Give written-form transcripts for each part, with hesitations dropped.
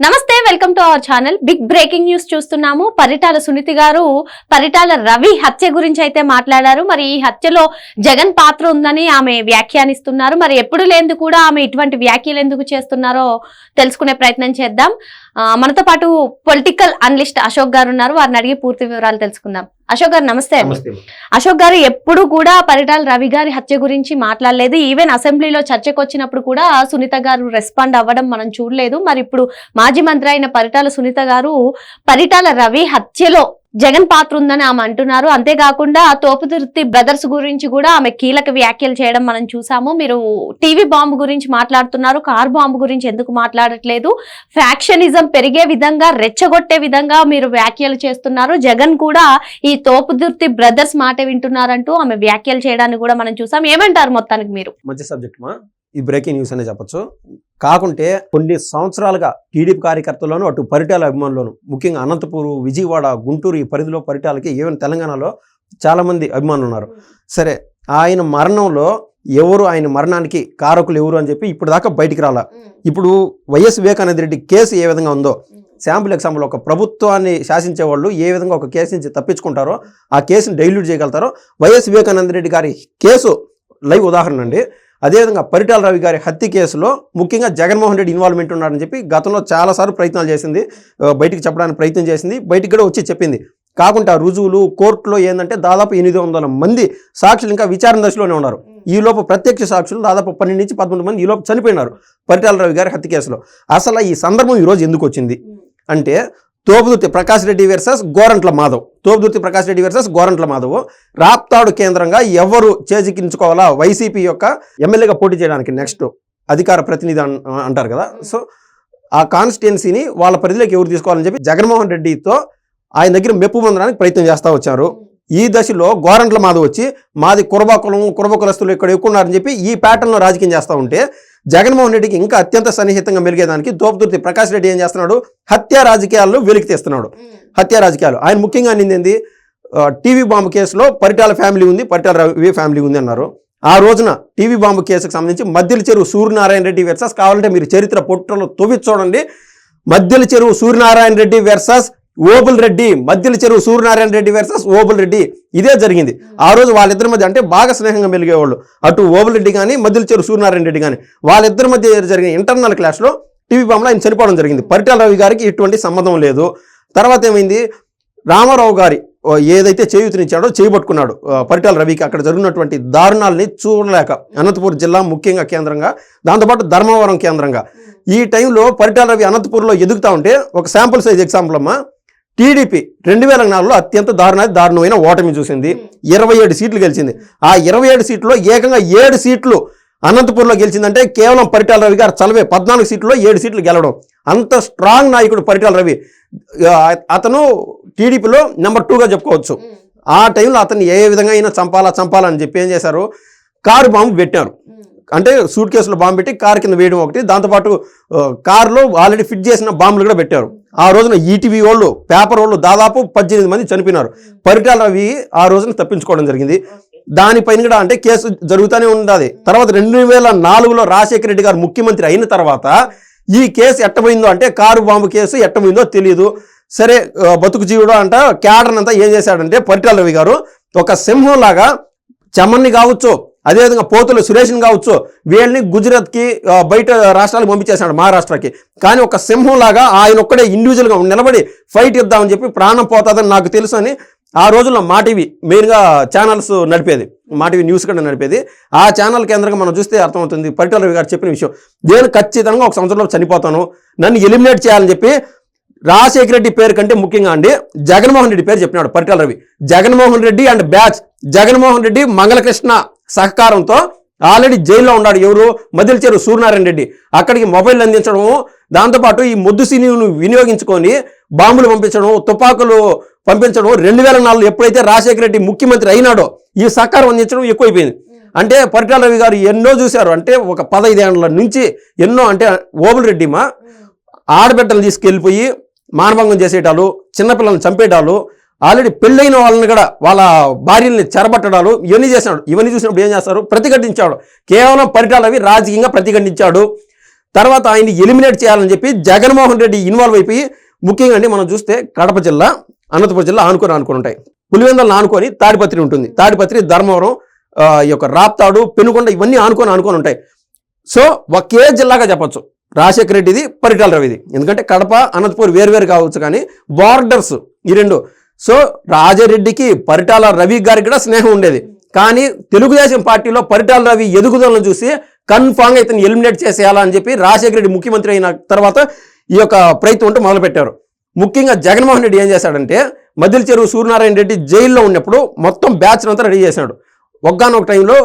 నమస్తే, welcome to our channel. Big breaking news చూస్తున్నాము. పరిటాల సునీతి గారు పరిటాల రవి హత్య గురించి అయితే మాట్లాడారు. మరి ఈ హత్యలో జగన్ పాత్ర ఉందని ఆమె వ్యాఖ్యానిస్తున్నారు. మరి ఎప్పుడు లేందు కూడా ఆమె ఇటువంటి వ్యాఖ్యలు ఎందుకు చేస్తున్నారో తెలుసుకునే ప్రయత్నం చేద్దాం. మనతో పాటు పొలిటికల్ అనలిస్ట్ అశోక్ గారు ఉన్నారు. వారిని అడిగి పూర్తి వివరాలు తెలుసుకుందాం. అశోక్ గారు నమస్తే. అశోక్ గారు ఎప్పుడు కూడా పరిటాల రవి గారి హత్య గురించి మాట్లాడలేదు. ఈవెన్ అసెంబ్లీలో చర్చకు వచ్చినప్పుడు కూడా సునీత గారు రెస్పాండ్ అవ్వడం మనం చూడలేదు. మరి ఇప్పుడు మాజీ మంత్రి అయిన పరిటాల సునీత గారు పరిటాల రవి హత్యలో జగన్ పాత్ర ఉందని ఆమె అంటున్నారు. అంతేకాకుండా తోపుదుర్తి బ్రదర్స్ గురించి కూడా ఆమె కీలక వ్యాఖ్యలు చేయడం మనం చూసాము. మీరు టీవీ బాంబు గురించి మాట్లాడుతున్నారు, కార్ బాంబు గురించి ఎందుకు మాట్లాడట్లేదు? ఫ్యాక్షనిజం పెరిగే విధంగా, రెచ్చగొట్టే విధంగా మీరు వ్యాఖ్యలు చేస్తున్నారు. జగన్ కూడా ఈ తోపుదుర్తి బ్రదర్స్ మాట వింటున్నారంటూ ఆమె వ్యాఖ్యలు చేయడాన్ని కూడా మనం చూసాం. ఏమంటారు మొత్తానికి మీరు? మంచి సబ్జెక్ట్ మా ఈ బ్రేకింగ్ న్యూస్ అనే చెప్పొచ్చు. కాకుంటే కొన్ని సంవత్సరాలుగా టీడీపీ కార్యకర్తల్లోనూ అటు పరిటాల అభిమానులను, ముఖ్యంగా అనంతపూర్, విజయవాడ, గుంటూరు ఈ పరిధిలో పరిటాలకి ఈవెన్ తెలంగాణలో చాలామంది అభిమానులు ఉన్నారు. సరే, ఆయన మరణంలో ఎవరు, ఆయన మరణానికి కారకులు ఎవరు అని చెప్పి ఇప్పుడు దాకా బయటికి రాలా. ఇప్పుడు వైఎస్ వివేకానంద రెడ్డి కేసు ఏ విధంగా ఉందో, శాంపుల్ ఎగ్జాంపుల్ ఒక ప్రభుత్వాన్ని శాసించే వాళ్ళు ఏ విధంగా ఒక కేసు నుంచి తప్పించుకుంటారో, ఆ కేసుని డైల్యూట్ చేయగలుగుతారో, వైఎస్ వివేకానంద రెడ్డి గారి కేసు లైవ్ ఉదాహరణ అండి. అదేవిధంగా పరిటాల రవి గారి హత్య కేసులో ముఖ్యంగా జగన్మోహన్ రెడ్డి ఇన్వాల్వ్మెంట్ ఉన్నాడని చెప్పి గతంలో చాలాసార్లు ప్రయత్నాలు చేసింది, బయటికి చెప్పడానికి ప్రయత్నం చేసింది, బయటికి కూడా వచ్చి చెప్పింది. కాకుండా రుజువులు కోర్టులో ఏంటంటే దాదాపు 800 మంది సాక్షులు ఇంకా విచారణ దశలోనే ఉన్నారు. ఈలోపు ప్రత్యక్ష సాక్షులు దాదాపు 12 నుంచి 13 మంది ఈలోపు చనిపోయినారు పరిటాల రవి గారి హత్య కేసులో. అసలు ఈ సందర్భం ఈరోజు ఎందుకు వచ్చింది అంటే, తోపుదుర్తి ప్రకాష్ రెడ్డి వర్సెస్ గోరంట్ల మాధవ్, తోపుదుర్తి ప్రకాష్ రెడ్డి వర్సెస్ గోరంట్ల మాధవ్ రాప్తాడు కేంద్రంగా ఎవరు చేజిక్కించుకోవాలా వైసీపీ యొక్క ఎమ్మెల్యేగా పోటీ చేయడానికి నెక్స్ట్ అధికార ప్రతినిధి అంటారు కదా. సో ఆ కాన్స్టిట్యున్సీని వాళ్ళ పరిధిలోకి ఎవరు తీసుకోవాలని చెప్పి జగన్మోహన్ రెడ్డితో ఆయన దగ్గర మెప్పు పొందడానికి ప్రయత్నం చేస్తూ వచ్చారు. ఈ దశలో గోరంట్ల మాధవ్ వచ్చి మాది కురబ కులం, కురబ కులస్తులు ఇక్కడ ఎక్కువ ఉన్నారని చెప్పి ఈ ప్యాటర్న్లో రాజకీయం చేస్తూ ఉంటే, జగన్మోహన్ రెడ్డికి ఇంకా అత్యంత సన్నిహితంగా మెలిగేదానికి తోపుదుర్తి ప్రకాష్ రెడ్డి ఏం చేస్తున్నాడు, హత్యా రాజకీయాల్లో వెలికి తీస్తున్నాడు. హత్యా రాజకీయాలు ఆయన ముఖ్యంగా నిందింది టీవీ బాంబు కేసులో పరిటాల ఫ్యామిలీ ఉంది, పరిటాల రవి ఫ్యామిలీ ఉంది అన్నారు. ఆ రోజున టీవీ బాంబు కేసుకు సంబంధించి మద్దిల చెరువు సూర్యనారాయణ రెడ్డి వర్సెస్, కావాలంటే మీరు చరిత్ర పొట్టలో తొవ్వి చూడండి, మద్దిల చెరువు సూర్యనారాయణ రెడ్డి వర్సెస్ ఓబుల్ రెడ్డి, మద్దిల చెరువు సూర్యనారాయణ రెడ్డి వర్సెస్ ఓబుల్ రెడ్డి, ఇదే జరిగింది. ఆ రోజు వాళ్ళిద్దరి మధ్య అంటే బాగా స్నేహంగా మెలిగేవాళ్ళు, అటు ఓబుల్ రెడ్డి కానీ మద్దిల చెరువు సూర్యనారాయణ రెడ్డి కానీ, వాళ్ళిద్దరి మధ్య జరిగిన ఇంటర్నల్ క్లాష్లో టీవీ బాంబులో ఆయన చనిపోవడం జరిగింది. పరిటాల రవి గారికి ఇటువంటి సంబంధం లేదు. తర్వాత ఏమైంది, రామారావు గారి ఏదైతే చేయూతనిచ్చాడో చేయబట్టుకున్నాడు పరిటాల రవికి. అక్కడ జరిగినటువంటి దారుణాలని చూడలేక అనంతపూర్ జిల్లా ముఖ్యంగా కేంద్రంగా, దాంతోపాటు ధర్మవరం కేంద్రంగా ఈ టైంలో పరిటాల రవి అనంతపూర్లో ఎదుగుతూ ఉంటే, ఒక శాంపుల్ సైజ్ ఎగ్జాంపుల్ అమ్మా, టీడీపీ 2004లో అత్యంత దారుణమైన ఓటమి చూసింది. 27 సీట్లు గెలిచింది. ఆ 27 సీట్లో ఏకంగా 7 సీట్లు అనంతపూర్లో గెలిచిందంటే కేవలం పరిటాల రవి గారు చలవే. 14 సీట్లలో 7 సీట్లు గెలవడం, అంత స్ట్రాంగ్ నాయకుడు పరిటాల రవి. అతను టీడీపీలో నెంబర్ 2గా చెప్పుకోవచ్చు. ఆ టైంలో అతన్ని ఏ విధంగా అయినా చంపాలని చెప్పి ఏం చేశారు, కారు బాంబు పెట్టారు. అంటే సూట్ కేసులో బాంబు పెట్టి కారు కింద వేయడం ఒకటి, దాంతోపాటు కారులో ఆల్రెడీ ఫిట్ చేసిన బాంబులు కూడా పెట్టారు. ఆ రోజున ఈటీవీ వాళ్ళు, పేపర్ వాళ్ళు దాదాపు 18 మంది చనిపోయినారు. పరిటాల రవి ఆ రోజున తప్పించుకోవడం జరిగింది. దానిపైన కూడా అంటే కేసు జరుగుతూనే ఉన్నది. తర్వాత 2004లో రాజశేఖర రెడ్డి గారు ముఖ్యమంత్రి అయిన తర్వాత ఈ కేసు ఎట్టబోయిందో, అంటే కారు బాంబు కేసు ఎట్టబోయిందో తెలియదు. సరే, బతుకు జీవుడు అంట క్యాడర్ అంతా ఏం చేశాడంటే పరిటాల రవి గారు ఒక సింహం లాగా చమన్ని కావచ్చు, అదేవిధంగా పోతుల సురేష్ని కావచ్చు, వీళ్ళని గుజరాత్కి బయట రాష్ట్రాలకు పంపించేశాడు, మహారాష్ట్రకి. కానీ ఒక సింహంలాగా ఆయన ఒక్కడే ఇండివిజువల్గా నిలబడి ఫైట్ ఇద్దామని చెప్పి ప్రాణం పోతుందని నాకు తెలుసు అని ఆ రోజుల్లో మా టీవీ మెయిన్గా ఛానల్స్ నడిపేది, మా టీవీ న్యూస్ కూడా నడిపేది. ఆ ఛానల్ కేంద్రంగా మనం చూస్తే అర్థమవుతుంది పరిటాల రవి గారు చెప్పిన విషయం. నేను ఖచ్చితంగా ఒక సంవత్సరంలో చనిపోతాను, నన్ను ఎలిమినేట్ చేయాలని చెప్పి రాజశేఖర రెడ్డి పేరు కంటే ముఖ్యంగా అండి జగన్మోహన్ రెడ్డి పేరు చెప్పినాడు పరిటాల రవి. జగన్మోహన్ రెడ్డి అండ్ బ్యాచ్, జగన్మోహన్ రెడ్డి మంగళకృష్ణ సహకారంతో ఆల్రెడీ జైల్లో ఉన్నాడు. ఎవరు, మద్దిల చెరువు సూర్యనారాయణ రెడ్డి. అక్కడికి మొబైల్ అందించడము, దాంతోపాటు ఈ మొద్దు సినిను వినియోగించుకొని బాంబులు పంపించడం, తుపాకులు పంపించడం, 2004లో ఎప్పుడైతే రాజశేఖర రెడ్డి ముఖ్యమంత్రి అయినాడో ఈ సహకారం అందించడం ఎక్కువైపోయింది. అంటే పరిటాల రవి గారు ఎన్నో చూశారు. అంటే ఒక 15 ఏళ్ల నుంచి ఎన్నో, అంటే ఓబుల్ రెడ్డి మా ఆడబిడ్డలు తీసుకెళ్ళిపోయి మానభంగం చేసేటాలు, చిన్నపిల్లల్ని చంపేటాలు, ఆల్రెడీ పెళ్ళైన వాళ్ళని కూడా వాళ్ళ భార్యల్ని చెరబట్టడాలు ఇవన్నీ చేసినాడు. ఇవన్నీ చూసినప్పుడు ఏం చేస్తారు, ప్రతిఘటించాడు. కేవలం పరిటాల రవి రాజకీయంగా ప్రతిఘటించాడు. తర్వాత ఆయన్ని ఎలిమినేట్ చేయాలని చెప్పి జగన్మోహన్ రెడ్డి ఇన్వాల్వ్ అయిపోయి, ముఖ్యంగా అండి మనం చూస్తే కడప జిల్లా, అనంతపురం జిల్లా ఆనుకొని ఉంటాయి. పులివెందులను ఆనుకొని తాడిపత్రి ఉంటుంది. తాడిపత్రి, ధర్మవరం, ఈ యొక్క రాప్తాడు, పెనుకొండ ఇవన్నీ ఆనుకొని ఉంటాయి. సో ఒకే జిల్లాగా చెప్పొచ్చు రాజశేఖర రెడ్డిది, పరిటాల రవిది. ఎందుకంటే కడప, అనంతపురం వేరువేరు కావచ్చు కానీ బార్డర్స్ ఈ రెండు. సో రాజారెడ్డికి పరిటాల రవి గారికి కూడా స్నేహం ఉండేది. కానీ తెలుగుదేశం పార్టీలో పరిటాల రవి ఎదుగుదలను చూసి కన్ఫామ్గా ఇతను ఎలిమినేట్ చేసేయాలని చెప్పి రాజశేఖర రెడ్డి ముఖ్యమంత్రి అయిన తర్వాత ఈ యొక్క ప్రయత్నం ఉంటూ మొదలుపెట్టారు. ముఖ్యంగా జగన్మోహన్ రెడ్డి ఏం చేశాడంటే, మద్దిల చెరువు సూర్యనారాయణ రెడ్డి జైల్లో ఉన్నప్పుడు మొత్తం బ్యాచ్ అంతా రెడీ చేశాడు. ఒక్కనొక టైంలో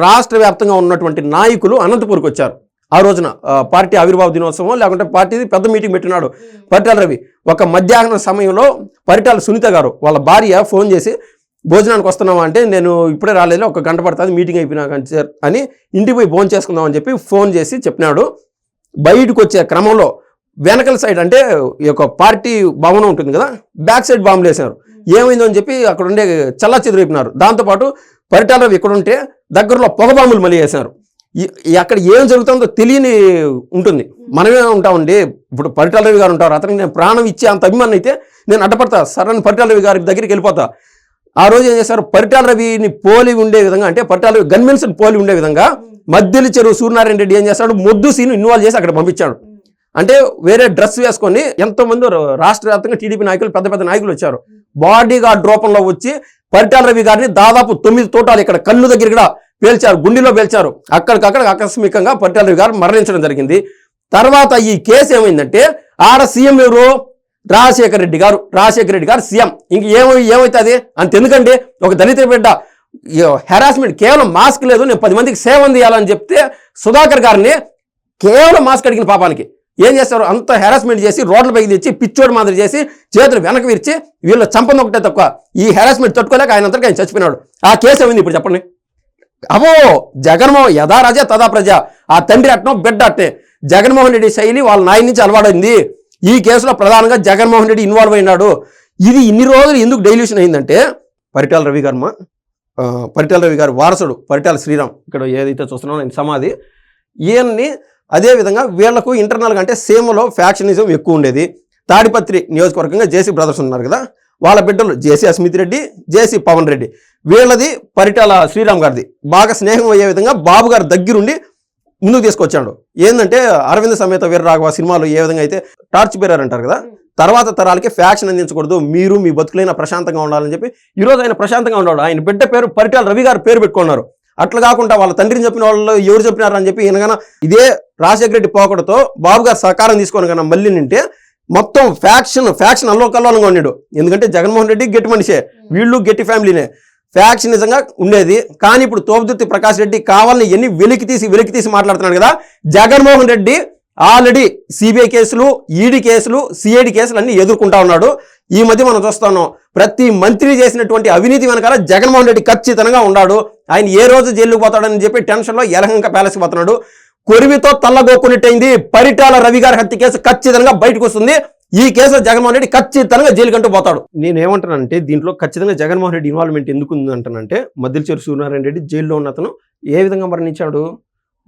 రాష్ట్ర వ్యాప్తంగా ఉన్నటువంటి నాయకులు అనంతపూర్కి వచ్చారు. ఆ రోజున పార్టీ ఆవిర్భావ దినోత్సవం లేకుంటే పార్టీ పెద్ద మీటింగ్ పెట్టినాడు పరిటాల రవి. ఒక మధ్యాహ్నం సమయంలో పరిటాల సునీత గారు వాళ్ళ భార్య ఫోన్ చేసి, భోజనానికి వస్తున్నావా అంటే, నేను ఇప్పుడే రాలేదు, ఒక గంట పడుతుంది మీటింగ్ అయిపోయినాక అని, ఇంటికి పోయి భోజనం చేసుకుందాం అని చెప్పి ఫోన్ చేసి చెప్పినాడు. బయటకు వచ్చే క్రమంలో వెనకల సైడ్ అంటే ఈ యొక్క పార్టీ భవనం ఉంటుంది కదా, బ్యాక్ సైడ్ బాంబులు వేశారు. ఏమైందో అని చెప్పి అక్కడ ఉండే చల్లా చెదిరిపినారు. దాంతోపాటు పరిటాల రవి ఇక్కడ ఉంటే దగ్గరలో పొగ బాంబులు మళ్ళీ వేశారు. అక్కడ ఏం జరుగుతుందో తెలియని ఉంటుంది. మనమే ఉంటామండి. ఇప్పుడు పరిటాల రవి గారు ఉంటారు, అతనికి నేను ప్రాణం ఇచ్చే అంత అభిమానం అయితే నేను అడ్డపడతా, సరైన పరిటాల రవి గారి దగ్గరికి వెళ్ళిపోతా. ఆ రోజు ఏం చేశారు, పరిటాల రవిని పోలి ఉండే విధంగా, అంటే పరిటాల రవి గన్మెన్స్ పోలి ఉండే విధంగా మద్దిల చెరువు సూర్యనారాయణ రెడ్డి ఏం చేశాడు, మొద్దు సీను ఇన్వాల్వ్ చేసి అక్కడ పంపించాడు. అంటే వేరే డ్రెస్ వేసుకొని ఎంతోమంది రాష్ట్ర వ్యాప్తంగా టీడీపీ నాయకులు, పెద్ద పెద్ద నాయకులు వచ్చారు. బాడీ గార్డ్ రూపంలో వచ్చి పరిటాల రవి గారిని దాదాపు 9 తోటాలు ఇక్కడ కళ్ళు దగ్గర కూడా పేల్చారు, గుండెలో పేల్చారు. అక్కడికక్కడ ఆకస్మికంగా పరిటాల రవి గారు మరణించడం జరిగింది. తర్వాత ఈ కేసు ఏమైందంటే, ఆడ సీఎం ఎవరు, రాజశేఖర రెడ్డి గారు సీఎం. ఇంక ఏమవుతుంది అంత, ఎందుకంటే ఒక దళిత బిడ్డ హెరాస్మెంట్, కేవలం మాస్క్ లేదు, నేను 10 మందికి సేవ అందియాలని చెప్తే సుధాకర్ గారిని కేవలం మాస్క్ అడిగిన పాపానికి ఏం చేస్తారు, అంత హెరాస్మెంట్ చేసి రోడ్ల పైకి తెచ్చి పిచ్చోడు మాదిరి చేసి చేతులు వెనక విరిచి వీళ్ళు చంపని ఒకటే తక్కువ. ఈ హెరాస్మెంట్ తట్టుకోలేక ఆయన అంతగా ఆయన చచ్చిపోయినాడు. ఆ కేసు ఏమైంది ఇప్పుడు చెప్పండి. అవో జగన్మోహన్ యథా రాజా తదా ప్రజ, ఆ తండ్రి అట్టనో బిడ్డ అట్టే. జగన్మోహన్ రెడ్డి శైలి వాళ్ళ నాయన నుంచి అలవాడైంది. ఈ కేసులో ప్రధానంగా జగన్మోహన్ రెడ్డి ఇన్వాల్వ్ అయినాడు. ఇది ఇన్ని రోజులు ఎందుకు డైల్యూషన్ అయిందంటే, పరిటాల రవి గారు వారసుడు పరిటాల శ్రీరామ్, ఇక్కడ ఏదైతే చూస్తున్నామో ఆయన సమాధి, ఈయన్ని అదేవిధంగా వీళ్లకు ఇంటర్నల్గా అంటే సీమలో ఫ్యాక్షనిజం ఎక్కువ ఉండేది. తాడిపత్రి నియోజకవర్గంగా జేసీ బ్రదర్స్ ఉన్నారు కదా, వాళ్ళ బిడ్డలు జేసీ అస్మిత్ రెడ్డి, జేసీ పవన్ రెడ్డి, వీళ్ళది పరిటాల శ్రీరామ్ గారిది బాగా స్నేహం అయ్యే విధంగా బాబు గారి దగ్గరుండి ముందుకు తీసుకొచ్చాడు. ఏంటంటే అరవింద సమేత వీరరాఘవ సినిమాలో ఏ విధంగా అయితే టార్చ్ బేరర్ అంటారు కదా, తర్వాత తరాలకి ఫ్యాక్షన్ అందించకూడదు, మీరు మీ బతుకులైనా ప్రశాంతంగా ఉండాలని చెప్పి ఈరోజు ఆయన ప్రశాంతంగా ఉన్నాడు. ఆయన బిడ్డ పేరు పరిటాల రవి గారు పేరు పెట్టుకున్నారు. అట్లా కాకుండా వాళ్ళ తండ్రిని చెప్పిన వాళ్ళు ఎవరు చెప్పినారు అని చెప్పి ఈయనగాన ఇదే రాజశేఖర రెడ్డి పోకడతో బాబు గారు సహకారం తీసుకొని కన్నా మళ్ళీ నింటే మొత్తం ఫ్యాక్షన్ అల్లోకల్లోలంగా ఉన్నాడు. ఎందుకంటే జగన్మోహన్ రెడ్డి గట్టి మనిషే, వీళ్ళు గట్టి ఫ్యామిలీనే, ఫ్యాక్షన్ నిజంగా ఉండేది. కానీ ఇప్పుడు తోపుదుర్తి ప్రకాష్ రెడ్డి కావాలని ఎన్ని వెలికి తీసి మాట్లాడుతున్నాడు కదా. జగన్మోహన్ రెడ్డి ఆల్రెడీ సిబిఐ కేసులు, ఈడీ కేసులు, సిఐడి కేసులు అన్ని ఎదుర్కొంటా ఉన్నాడు. ఈ మధ్య మనం చూస్తున్నాం, ప్రతి మంత్రి చేసినటువంటి అవినీతి వెనకాల జగన్మోహన్ రెడ్డి ఖచ్చితంగా ఉన్నాడు. ఆయన ఏ రోజు జైలుకు పోతాడని చెప్పి టెన్షన్లో యలహంక ప్యాలెస్కి పోతున్నాడు. కొరివితో తల్లగొక్కున్నట్టయింది. పరిటాల రవి గారి హత్య కేసు ఖచ్చితంగా బయటకు వస్తుంది. ఈ కేసులో జగన్మోహన్ రెడ్డి ఖచ్చితంగా జైలుకంటూ పోతాడు. నేనేమంటానంటే, దీంట్లో ఖచ్చితంగా జగన్మోహన్ రెడ్డి ఇన్వాల్వ్మెంట్ ఎందుకు ఉంది అంటానంటే, మద్దిల చెరువు సూర్యనారాయణ రెడ్డి జైల్లో ఉన్న అతను ఏ విధంగా మరణించాడు,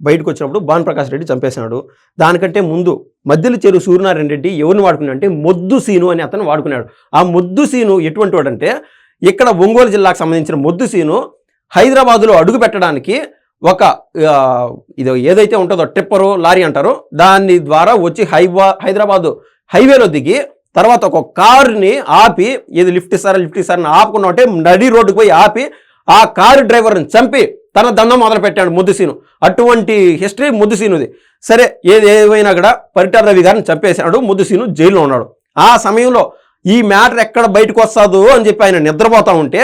బయటకు వచ్చినప్పుడు భానుప్రకాష్ రెడ్డి చంపేశాడు. దానికంటే ముందు మద్దిల చెరువు సూర్యనారాయణ రెడ్డి ఎవరిని వాడుకున్నాడు అంటే మొద్దు సీను అని అతను వాడుకున్నాడు. ఆ మొద్దు సీను ఎటువంటి వాడంటే, ఇక్కడ ఒంగోలు జిల్లాకు సంబంధించిన మొద్దు సీను హైదరాబాదులో అడుగు పెట్టడానికి ఒక ఇది ఏదైతే ఉంటుందో టిప్పరు లారీ అంటారో దాని ద్వారా వచ్చి హైదరాబాదు హైవేలో దిగి తర్వాత ఒక కారుని ఆపి, ఏది లిఫ్ట్ ఇస్తారని ఆపుకున్నా అంటే నడి రోడ్డుకు పోయి ఆపి ఆ కారు డ్రైవర్ని చంపి తన దండం మొదలు పెట్టాడు ముద్దుసీను. అటువంటి హిస్టరీ ముద్దుసీనుది. సరే, ఏమైనా కూడా పరిటాల రవి గారిని చంపేశాడు, ముద్దుసీను జైల్లో ఉన్నాడు. ఆ సమయంలో ఈ మ్యాటర్ ఎక్కడ బయటకు వస్తాదో అని చెప్పి ఆయన నిద్రపోతా ఉంటే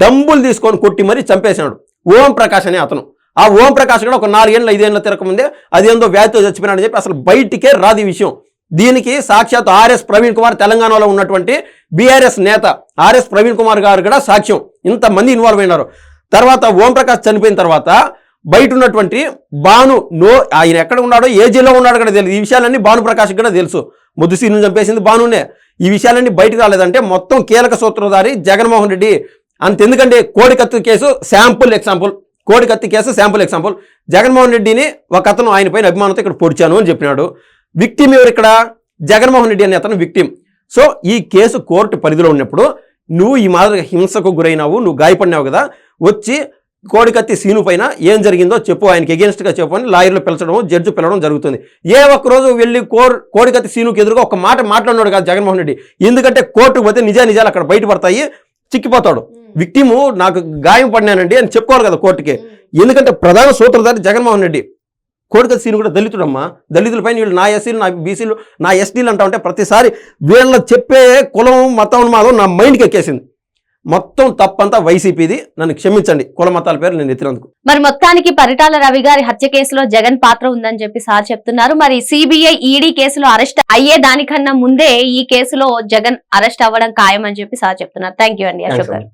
డంబులు తీసుకొని కొట్టి మరీ చంపేశాడు ఓం ప్రకాష్ అనే అతను. ఆ ఓం ప్రకాష్ కూడా ఒక 4 ఏళ్ళ తిరగకముందే అదేందో వ్యాధితో చచ్చిపోయినాడని చెప్పి అసలు బయటికే రాదు ఈ విషయం. దీనికి సాక్షాత్ ఆర్ఎస్ ప్రవీణ్ కుమార్, తెలంగాణలో ఉన్నటువంటి బీఆర్ఎస్ నేత ఆర్ఎస్ ప్రవీణ్ కుమార్ గారు కూడా సాక్ష్యం. ఇంతమంది ఇన్వాల్వ్ అయినారు. తర్వాత ఓం ప్రకాష్ చనిపోయిన తర్వాత బయట ఉన్నటువంటి భాను ఆయన ఎక్కడ ఉన్నాడో, ఏ జిల్లా ఉన్నాడో కూడా తెలియదు. ఈ విషయాలన్నీ భాను ప్రకాష్ కూడా తెలుసు. ముద్దుసీను చంపేసింది భానునే. ఈ విషయాలన్నీ బయటకు రాలేదంటే మొత్తం కీలక సూత్రధారి జగన్మోహన్ రెడ్డి. అంతెందుకంటే కోడికత్తు కేసు శాంపుల్ ఎగ్జాంపుల్. కోడికత్తి కేసు శాంపుల్ ఎగ్జాంపుల్. జగన్మోహన్ రెడ్డిని ఒక అతను ఆయన పైన అభిమానంతో ఇక్కడ పొడిచాను అని చెప్పినాడు. విక్టిమ్ ఎవరు ఇక్కడ? జగన్మోహన్ రెడ్డి అనే అతను విక్టిమ్. సో ఈ కేసు కోర్టు పరిధిలో ఉన్నప్పుడు నువ్వు ఈ మాదిరిగా హింసకు గురైనావు, నువ్వు గాయపడినావు కదా, వచ్చి కోడికత్తి సీను పైన ఏం జరిగిందో చెప్పు, ఆయనకి ఎగెన్స్ట్గా చెప్పు అని లాయర్లు పిలచడం, జడ్జి పిలవడం జరుగుతుంది. ఏ ఒక్కరోజు వెళ్ళి కోడికత్తి సీనుకి ఎదురుగా ఒక మాట మాట్లాడినాడు కాదు జగన్మోహన్ రెడ్డి. ఎందుకంటే కోర్టుకు పోతే నిజాలు అక్కడ బయటపడతాయి, చిక్కిపోతాడు. విక్టిము నాకు గాయం పడినానండి అని చెప్పుకోవాలి కదా కోర్టుకి. ఎందుకంటే ప్రధాన సూత్రధారి జగన్మోహన్ రెడ్డి. కోడికత్తి సీను కూడా దళితుడమ్మా. దళితులపైన వీళ్ళు నా ఎస్సీలు, నా బీసీలు, నా ఎస్టీలు అంటా ఉంటే ప్రతిసారి వీళ్ళ చెప్పే కులం మతం మాత్రం నా మైండ్కి ఎక్కేసింది. మొత్తం తప్పంతా వైసీపీది, నన్ను క్షమించండి కుల మతాల పేరు నేను ఎత్తినందుకు. మరి మొత్తానికి పరిటాల రవి గారి హత్య కేసులో జగన్ పాత్ర ఉందని చెప్పి సార్ చెప్తున్నారు. మరి సిబిఐ ఈడీ కేసులో అరెస్ట్ అయ్యే దానికన్నా ముందే ఈ కేసులో జగన్ అరెస్ట్ అవ్వడం ఖాయం అని చెప్పి సార్ చెప్తున్నారు. థ్యాంక్ యూ అండి అశోక్ గారు.